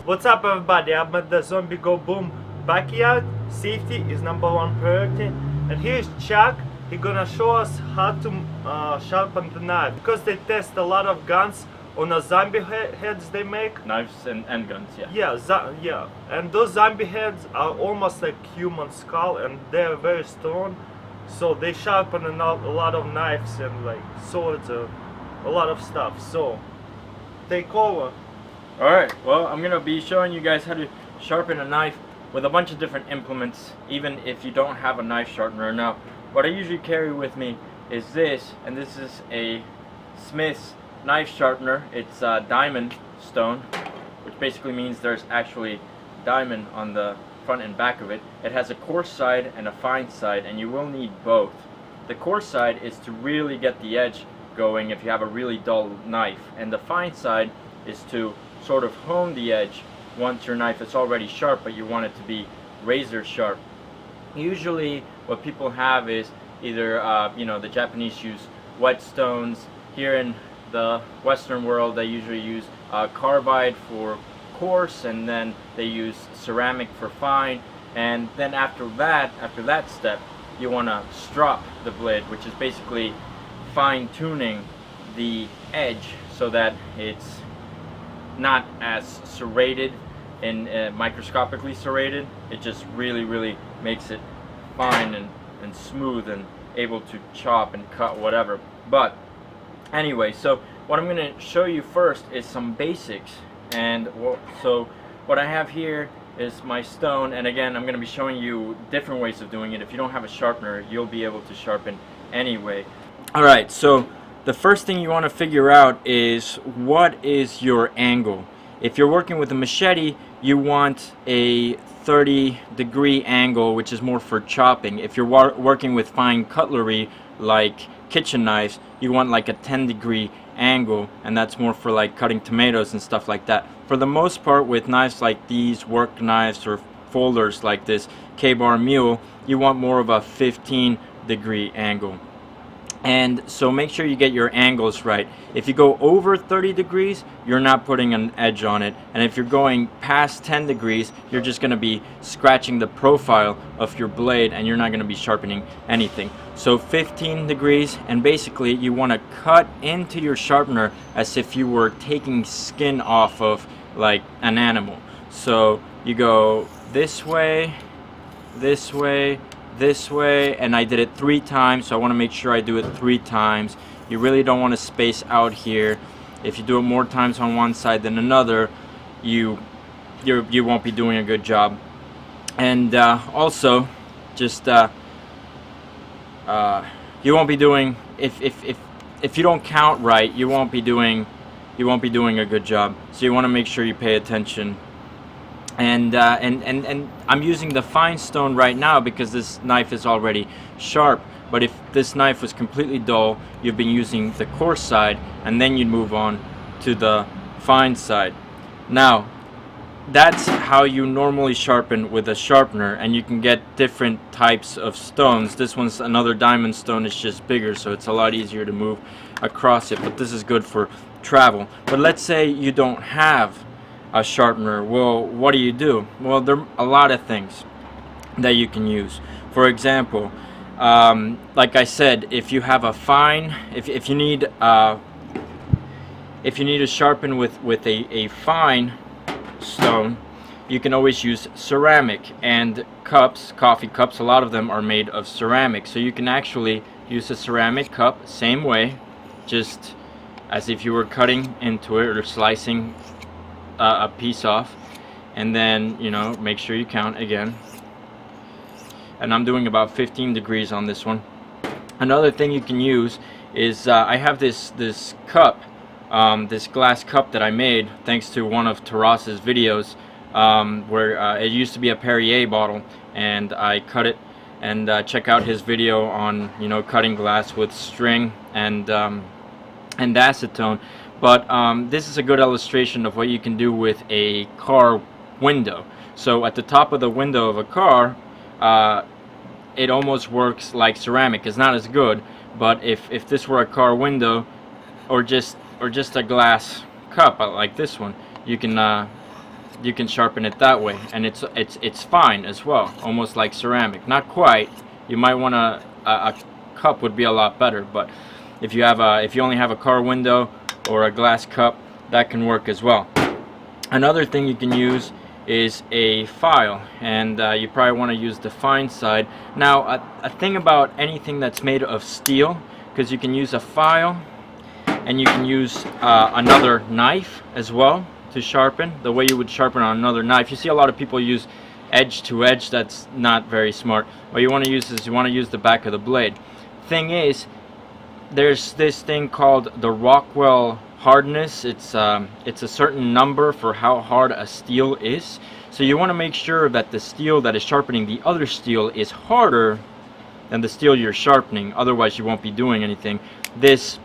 What's up, everybody? I'm at the Zombie Go Boom backyard. Safety is #1 priority. And here's Chuck. He's gonna show us how to sharpen the knife, because they test a lot of guns on the zombie heads they make. Knives and guns, yeah. Yeah. And those zombie heads are almost like human skull, and they're very strong. So they sharpen a lot of knives and like swords, a lot of stuff. So take over. Alright, well, I'm gonna be showing you guys how to sharpen a knife with a bunch of different implements, even if you don't have a knife sharpener. Now, what I usually carry with me is this, and this is a Smith's knife sharpener. It's diamond stone, which basically means there's actually diamond on the front and back of it. It has a coarse side and a fine side, and you will need both. The coarse side is to really get the edge going if you have a really dull knife, and the fine side is to sort of hone the edge once your knife is already sharp, but you want it to be razor sharp. Usually what people have is either the Japanese use whetstones. Here in the Western world they usually use carbide for coarse, and then they use ceramic for fine, and then after that step you want to strop the blade, which is basically fine-tuning the edge so that it's not as serrated and microscopically serrated. It just really makes it fine and smooth and able to chop and cut whatever. But anyway, so what I'm going to show you first is some basics. And so what I have here is my stone, and again I'm going to be showing you different ways of doing it. If you don't have a sharpener, you'll be able to sharpen anyway. Alright, so the first thing you want to figure out is what is your angle. If you're working with a machete, you want a 30-degree angle, which is more for chopping. If you're working with fine cutlery like kitchen knives, you want like a 10-degree angle, and that's more for like cutting tomatoes and stuff like that. For the most part, with knives like these, work knives or folders like this K-bar mule, you want more of a 15-degree angle. And so make sure you get your angles right. If you go over 30 degrees, you're not putting an edge on it. And if you're going past 10 degrees, you're just going to be scratching the profile of your blade, and you're not going to be sharpening anything. So 15 degrees, and basically you want to cut into your sharpener as if you were taking skin off of like an animal. So you go this way, this way, this way, and I did it 3 times, so I want to make sure I do it 3 times. You really don't want to space out here. If you do it more times on one side than another, you won't be doing a good job. And also, just you won't be doing, if you don't count right, you won't be doing a good job. So you want to make sure you pay attention. And I'm using the fine stone right now because this knife is already sharp. But if this knife was completely dull, you've been using the coarse side, and then you'd move on to the fine side. Now, that's how you normally sharpen with a sharpener, and you can get different types of stones. This one's another diamond stone. It's just bigger, so it's a lot easier to move across it, but this is good for travel. But let's say you don't have a sharpener. Well, what do? Well, there are a lot of things that you can use. For example, like I said, if you have a fine, if you need to sharpen with a fine stone, you can always use ceramic. And cups, coffee cups, a lot of them are made of ceramic, so you can actually use a ceramic cup same way, just as if you were cutting into it or slicing a piece off, and then make sure you count again. And I'm doing about 15 degrees on this one. Another thing you can use is I have this cup, this glass cup that I made thanks to one of Taras's videos, where it used to be a Perrier bottle, and I cut it. And check out his video on cutting glass with string and acetone. But this is a good illustration of what you can do with a car window. So at the top of the window of a car, it almost works like ceramic. It's not as good, but if this were a car window, or just a glass cup like this one, you can you can sharpen it that way, and it's fine as well, almost like ceramic. Not quite. You might want a cup would be a lot better, but if you only have a car window or a glass cup, that can work as well. Another thing you can use is a file, and you probably want to use the fine side. Now a thing about anything that's made of steel, because you can use a file and you can use another knife as well to sharpen, the way you would sharpen on another knife. You see a lot of people use edge to edge. That's not very smart. What you want to use is you want to use the back of the blade. Thing is, there's this thing called the Rockwell hardness. It's a certain number for how hard a steel is. So you want to make sure that the steel that is sharpening the other steel is harder than the steel you're sharpening, otherwise you won't be doing anything. This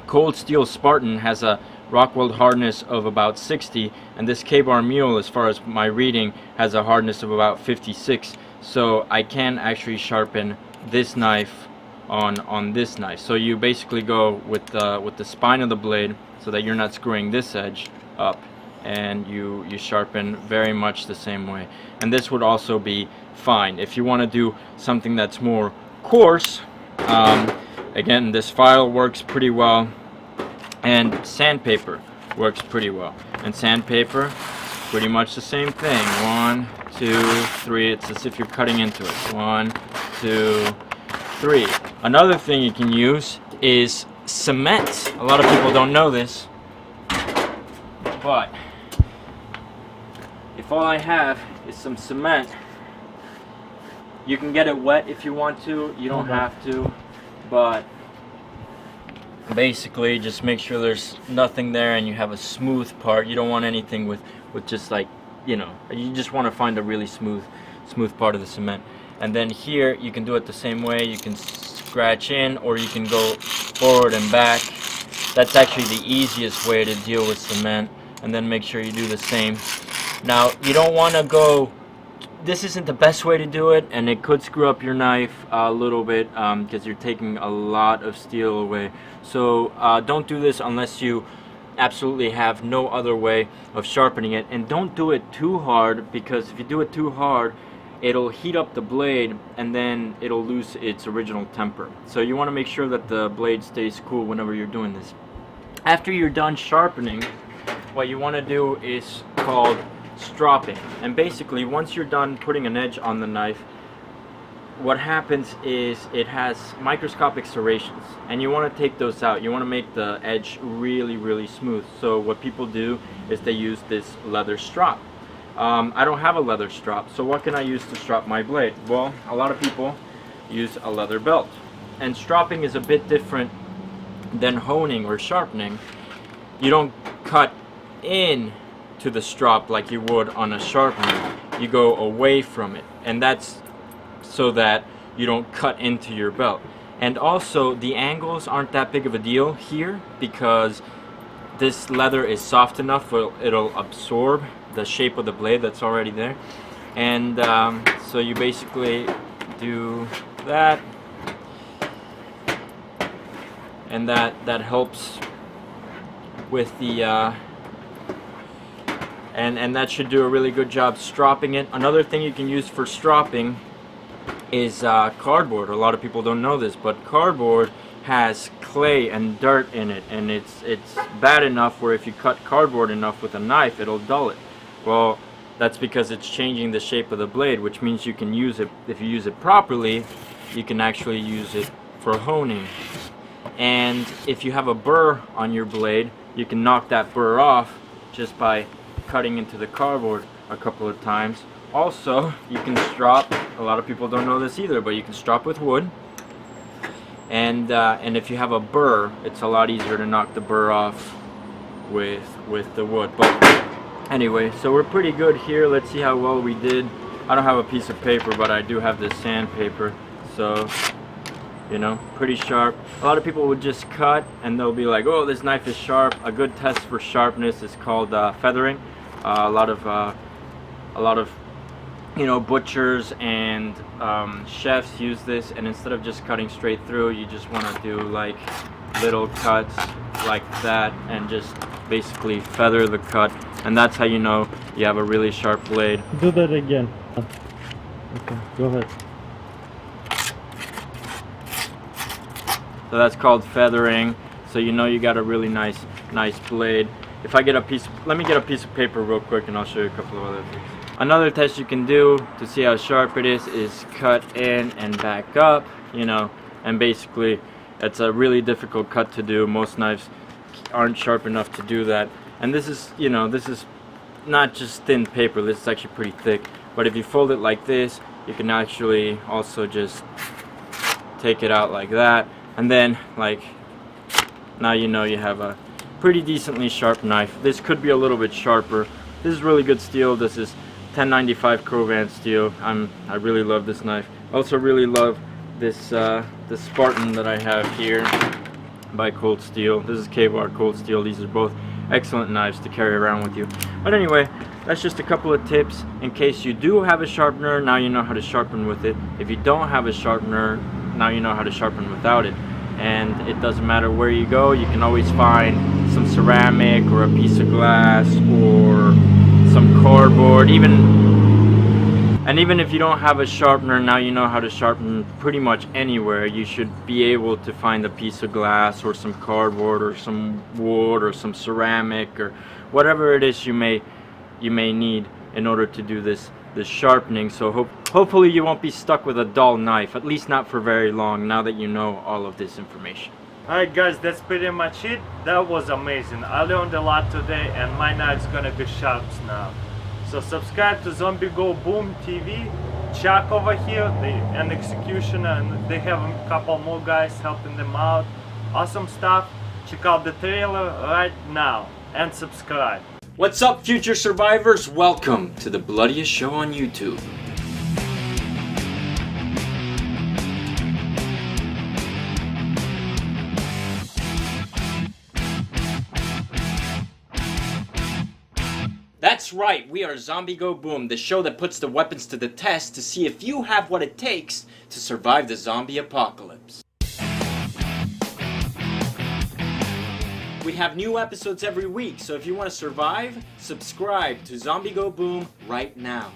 cold steel Spartan has a Rockwell hardness of about 60, and this K-Bar Mule, as far as my reading, has a hardness of about 56. So I can actually sharpen this knife on this knife. So you basically go with the spine of the blade so that you're not screwing this edge up, and you sharpen very much the same way. And this would also be fine. If you want to do something that's more coarse, again, this file works pretty well, and sandpaper works pretty well. And sandpaper, pretty much the same thing. 1, 2, 3. It's as if you're cutting into it. 1, 2, 3. Another thing you can use is cement. A lot of people don't know this, but if all I have is some cement, you can get it wet if you want to. You don't have to, but basically just make sure there's nothing there and you have a smooth part. You don't want anything with just like, you know, you just want to find a really smooth part of the cement. And then here you can do it the same way. You can scratch in, or you can go forward and back. That's actually the easiest way to deal with cement. And then make sure you do the same. Now you don't want to go, this isn't the best way to do it, and it could screw up your knife a little bit because you're taking a lot of steel away. So don't do this unless you absolutely have no other way of sharpening it. And don't do it too hard, because if you do it too hard, it'll heat up the blade and then it'll lose its original temper. So you want to make sure that the blade stays cool whenever you're doing this. After you're done sharpening, what you want to do is called stropping. And basically, once you're done putting an edge on the knife, what happens is it has microscopic serrations, and you want to take those out. You want to make the edge really, really smooth. So what people do is they use this leather strop. I don't have a leather strop, so what can I use to strop my blade? Well, a lot of people use a leather belt. And stropping is a bit different than honing or sharpening. You don't cut in to the strop like you would on a sharpener. You go away from it, and that's so that you don't cut into your belt. And also, the angles aren't that big of a deal here, because this leather is soft enough where it'll absorb the shape of the blade that's already there. And so you basically do that, and that helps with the and that should do a really good job stropping it. Another thing you can use for stropping is cardboard. A lot of people don't know this, but cardboard has clay and dirt in it, and it's bad enough where if you cut cardboard enough with a knife, it'll dull it. Well, that's because it's changing the shape of the blade, which means you can use it, if you use it properly, you can actually use it for honing. And if you have a burr on your blade, you can knock that burr off just by cutting into the cardboard a couple of times. Also, you can strop, a lot of people don't know this either, but you can strop with wood. And if you have a burr, it's a lot easier to knock the burr off with the wood. But anyway, so we're pretty good here. Let's see how well we did. I don't have a piece of paper, but I do have this sandpaper. So, you know, pretty sharp. A lot of people would just cut and they'll be like, oh, this knife is sharp. A good test for sharpness is called feathering. A lot of you know, butchers and chefs use this, and instead of just cutting straight through, you just want to do like little cuts like that and just basically feather the cut. and that's how you know you have a really sharp blade. Do that again. Okay, go ahead. So that's called feathering. So you know you got a really nice blade. If I get a piece, let me get a piece of paper real quick and I'll show you a couple of other things. Another test you can do to see how sharp it is cut in and back up, you know, and basically it's a really difficult cut to do. Most knives aren't sharp enough to do that. And this is, you know, this is not just thin paper, this is actually pretty thick. But if you fold it like this, you can actually also just take it out like that. And then, like, now you know you have a pretty decently sharp knife. This could be a little bit sharper. This is really good steel. This is 1095 Crowvan steel. I really love this knife. I also really love this this Spartan that I have here by Cold Steel. This is K-Bar Cold Steel. These are both excellent knives to carry around with you. But anyway, that's just a couple of tips in case you do have a sharpener. Now you know how to sharpen with it. If you don't have a sharpener, now you know how to sharpen without it. And it doesn't matter where you go, you can always find some ceramic or a piece of glass or some cardboard. Even if you don't have a sharpener, now you know how to sharpen pretty much anywhere. You should be able to find a piece of glass or some cardboard or some wood or some ceramic or whatever it is you may need in order to do this sharpening. So hopefully you won't be stuck with a dull knife, at least not for very long, now that you know all of this information. Alright guys, that's pretty much it. That was amazing. I learned a lot today and my knife's gonna be sharp now. So subscribe to Zombie Go Boom TV. Chuck over here, an executioner, and they have a couple more guys helping them out. Awesome stuff. Check out the trailer right now and subscribe. What's up, future survivors? Welcome to the bloodiest show on YouTube. That's right, we are Zombie Go Boom, the show that puts the weapons to the test to see if you have what it takes to survive the zombie apocalypse. We have new episodes every week, so if you want to survive, subscribe to Zombie Go Boom right now.